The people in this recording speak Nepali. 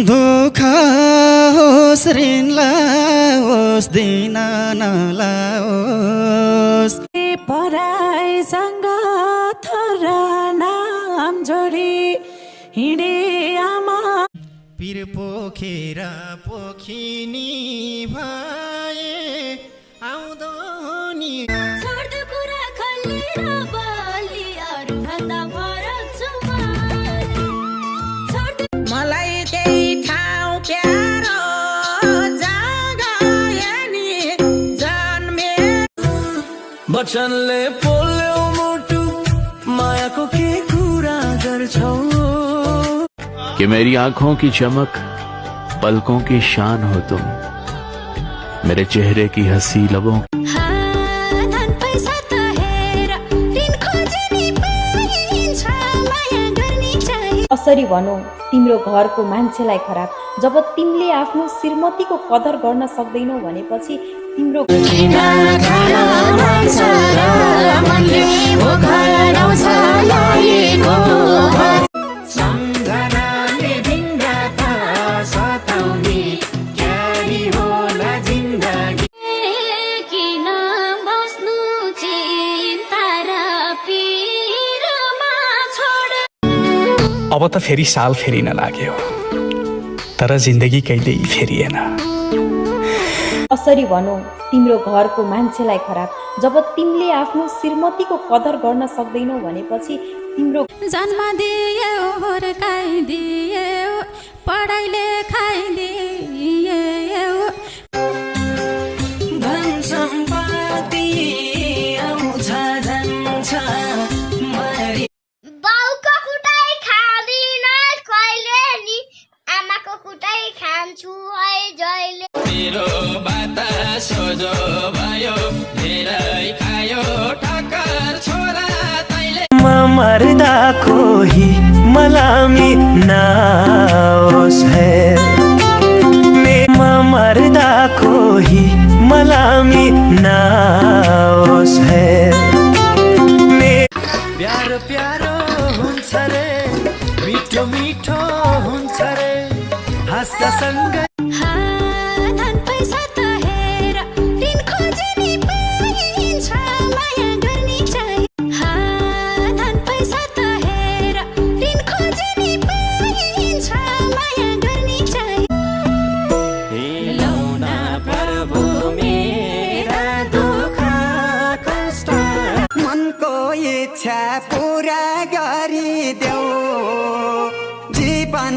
दुःख होस् ऋण लाओस् दिन नलाओस् पराइसँग थर नाम जोडी हिँडे आमा पिर पोखेर पोखिनी भए आउँदो नि छोड्दो कुरा खल्लेर बलि अरू भन्दा फरक छु मलाई त्यही ठाउँ प्यारो जग्गा यानी जन्मे वचनले पोल्यो मुटु मायाको के कुरा गर्छौ कि मेरी आंखों की चमक पलकों की शान हो तुम मेरे चेहरे की हंसी लबों असरी भनौं तिम्रो घरको मान्छेलाई खराब जब तिमीले आफ्नो श्रीमतीको कदर गर्न सक्दैनौ भनेपछि तिम्रो अब त फेरि साल फेरिन लाग्यो तर जिन्दगी कहिल्यै फेरिएन असरी भनौं तिम्रो घरको मान्छेलाई खराब जब तिमीले आफ्नो श्रीमतीको कदर गर्न सक्दैनौ भनेपछि तिम्रो जन्म दिए हुर्काइदिए पढाइ लेखाइदिए धन सम्पत्ति आउँछ जान्छ बाउको कुटाइ खाँदिन कहिले नि आमाको कुटाइ खान्छु है जहिले मेरो बात सोझो भयो धेरै खायो ठक्कर छोरा तैले मर्दा कोही मलामी नाओस् है मर्दा कोही मलामी नाओस् है प्यारो प्यारो हुन्छ रे मिठो मिठो हुन्छ रे हाँस्दा सँगै धन पैसा त हेर ऋण खोजे नि पाइन्छ माया गर्ने चाहिँ धन पैसा त हेर ऋण खोजे नि पाइन्छ माया गर्ने चाहिँ लौना प्रभु मेरा दुःख कष्ट मनको इच्छा पूरा गरिदेऊ जीवन